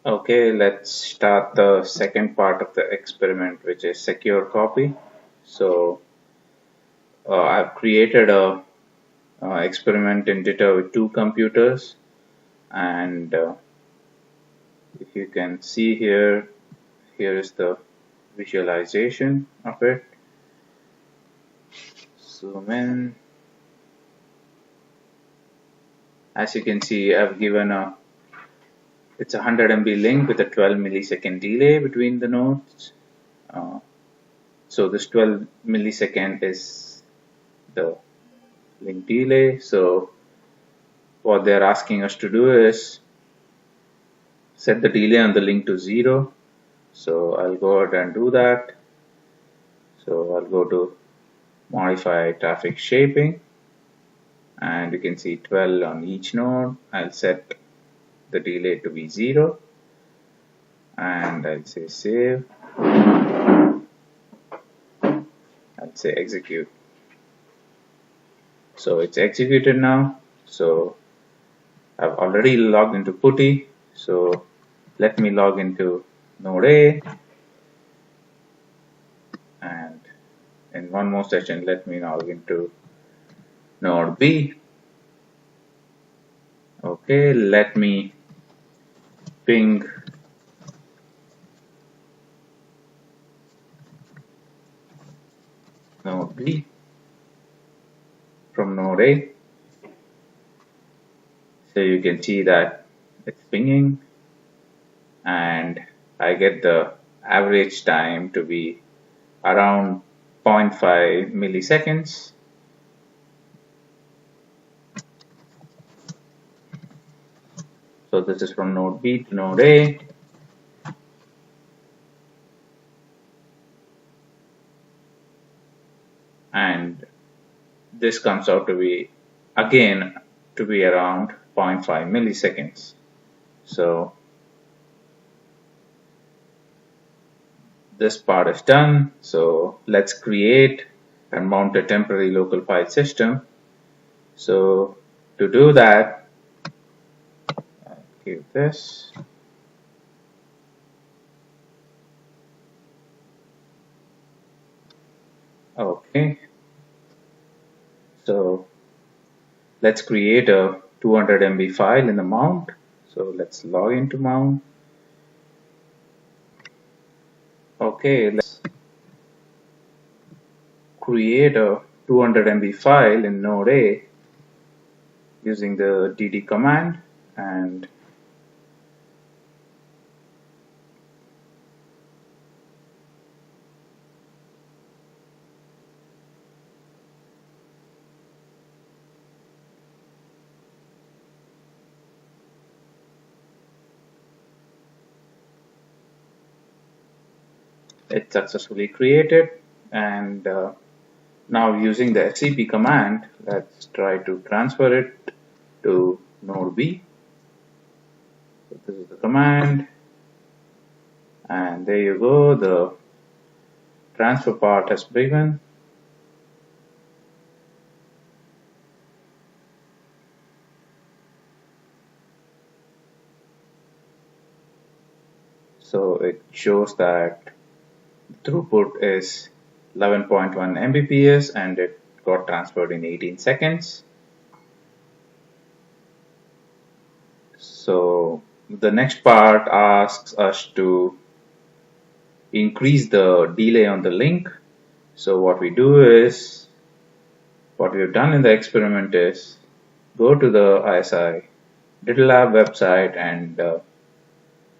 Okay, let's start the second part of the experiment, which is secure copy. So I've created a experiment in Ditto with two computers, and if you can see here, here is the visualization of it. Zoom in. As you can see, I've given it's a 100 MB link with a 12 millisecond delay between the nodes. Uh, so this 12 millisecond is the link delay. So what they're asking us to do is set the delay on the link to 0. So I'll go ahead and do that. So I'll go to modify traffic shaping, and you can see 12 on each node. I'll set the delay to be 0, and I'll say save. I'll say execute. So it's executed now. So I've already logged into PuTTY. So let me log into node A, and in one more session, let me log into node B. Okay, let me ping node B from node A. So you can see that it's pinging, and I get the average time to be around 0.5 milliseconds. So this is from node B to node A. And this comes out to be again to be around 0.5 milliseconds. So this part is done. So let's create and mount a temporary local file system. So to do that, I'll give this. Okay. So let's create a 200 MB file in the mount. So let's log into mount. Okay, let's create a 200 MB file in node A using the dd command, and it's successfully created. And now using the fcp command, let's try to transfer it to node B. So this is the command, and there you go, the transfer part has begun. So it shows that throughput is 11.1 Mbps and it got transferred in 18 seconds. So the next part asks us to increase the delay on the link. So what we do is, what we have done in the experiment is go to the ISI Digital Lab website, and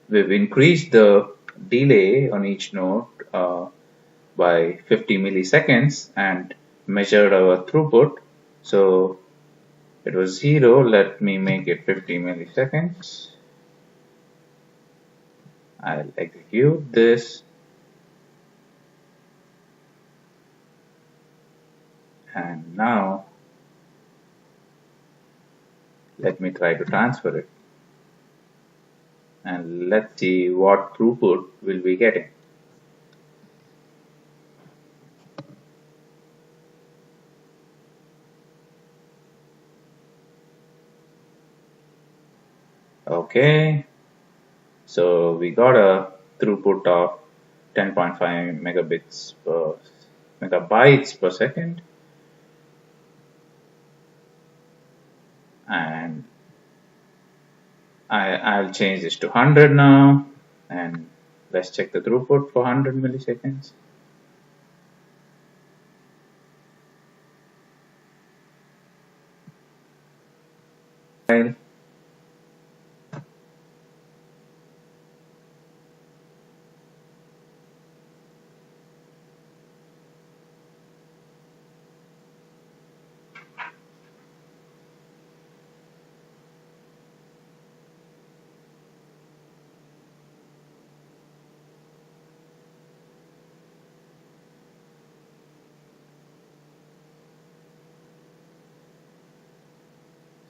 we've increased the delay on each node by 50 milliseconds and measured our throughput. So it was 0, let me make it 50 milliseconds. I'll execute this, and now let me try to transfer it, and let's see what throughput we'll be getting. Okay, So we got a throughput of 10.5 megabytes per second, and I'll change this to 100 now, and let's check the throughput for 100 milliseconds.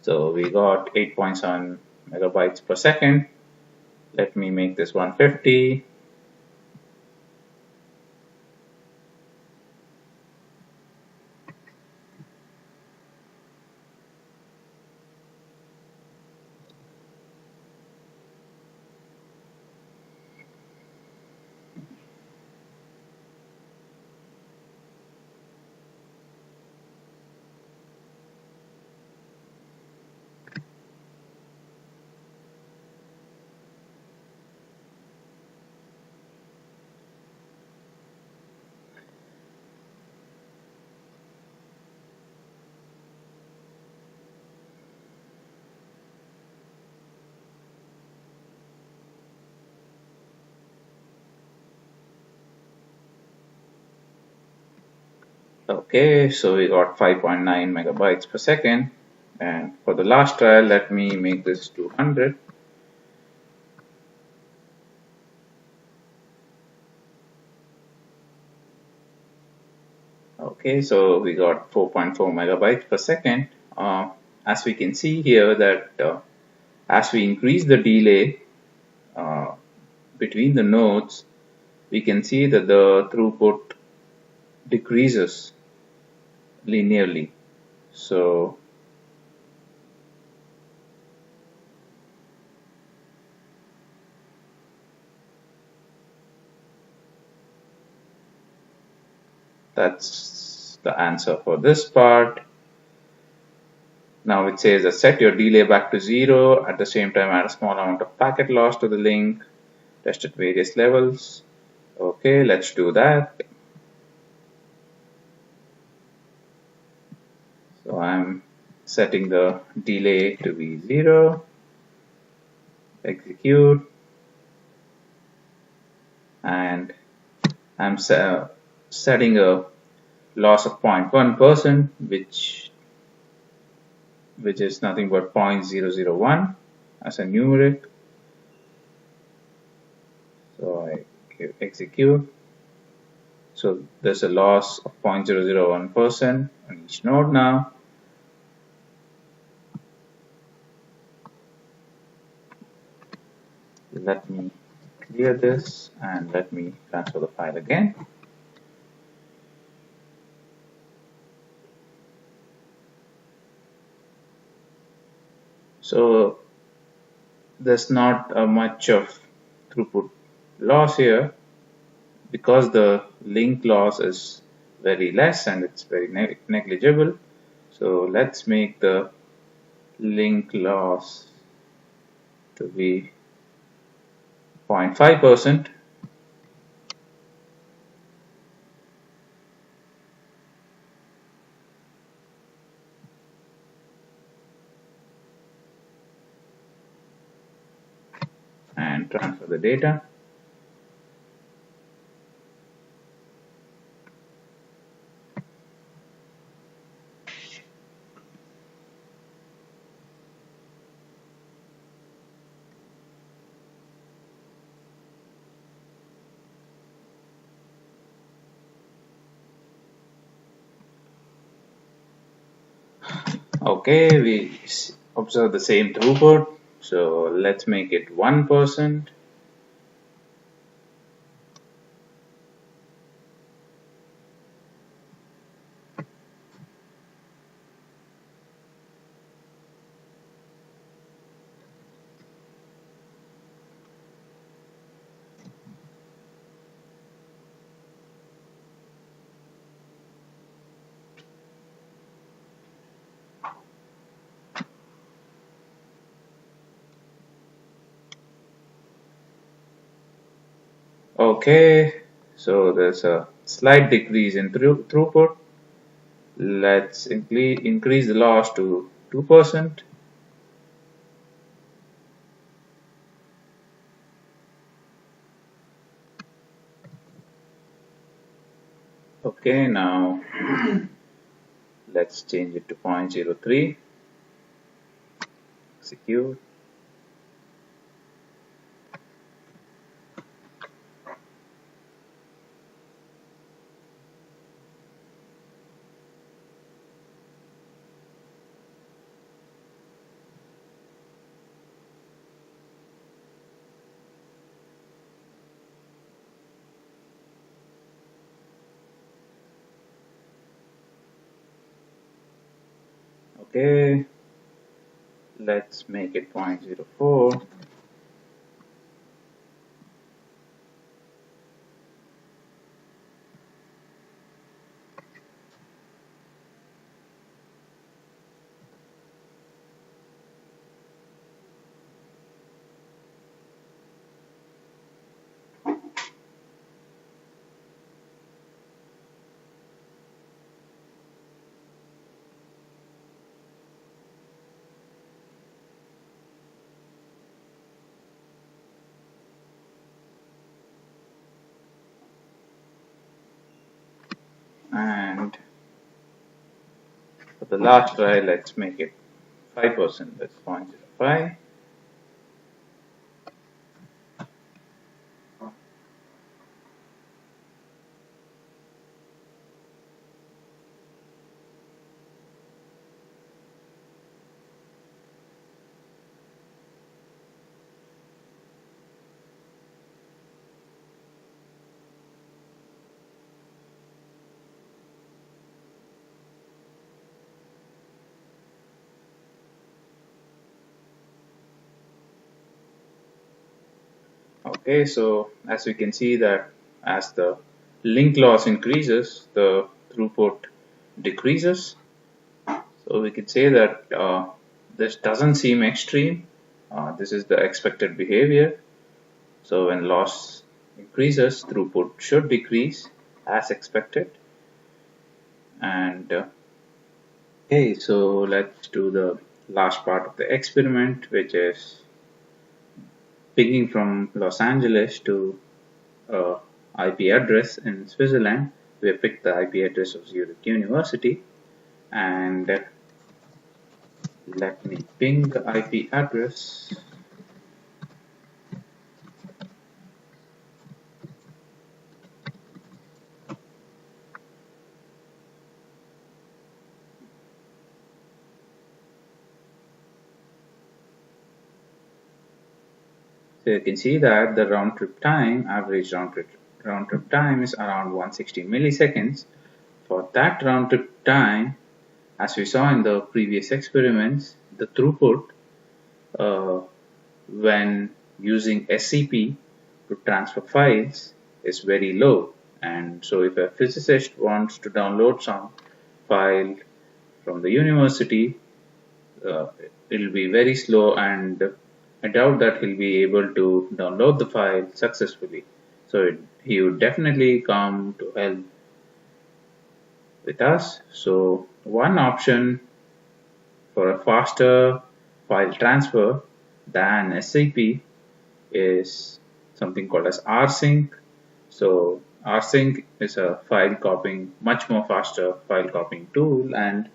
So we got 8.7 megabytes per second. Let me make this 150. Okay, so we got 5.9 megabytes per second. And for the last trial, let me make this 200. Okay, so we got 4.4 megabytes per second. As we can see here that as we increase the delay uh, between the nodes, we can see that the throughput decreases linearly. So that's the answer for this part. Now it says that set your delay back to 0. At the same time, add a small amount of packet loss to the link. Test at various levels. Okay, let's do that. So I'm setting the delay to be 0. Execute. And I'm setting a loss of 0.1%, which is nothing but 0.001 as a numeric. So I execute. So there's a loss of 0.001% on each node now. Let me clear this and let me transfer the file again. So there's not much of throughput loss here because the link loss is very less and it's very negligible. So let's make the link loss to be 0.5%. And transfer the data. Okay, we observe the same throughput, so let's make it 1%. Okay, so there's a slight decrease in throughput. Let's increase the loss to 2%. Okay, now let's change it to 0.03. Execute. Okay, let's make it 0.04. And for the last try, let's make it 5%. That's 0.05. Okay, so as we can see that as the link loss increases, the throughput decreases. So we could say that this doesn't seem extreme. This is the expected behavior. So when loss increases, throughput should decrease as expected. And okay, so let's do the last part of the experiment, which is pinging from Los Angeles to IP address in Switzerland. We have picked the IP address of Zurich University, and let me ping the IP address. So you can see that the round trip time, average round trip time is around 160 milliseconds. For that round trip time, as we saw in the previous experiments, the throughput when using SCP to transfer files is very low. And so if a physicist wants to download some file from the university, it will be very slow, and I doubt that he'll be able to download the file successfully. So he would definitely come to help with us. So one option for a faster file transfer than SCP is something called as rsync. So rsync is a file copying, much more faster file copying tool, and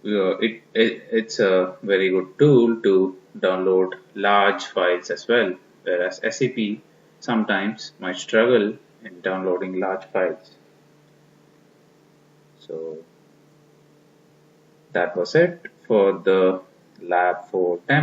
it's a very good tool to download large files as well, whereas SCP sometimes might struggle in downloading large files. So that was it for the LAB4 demo.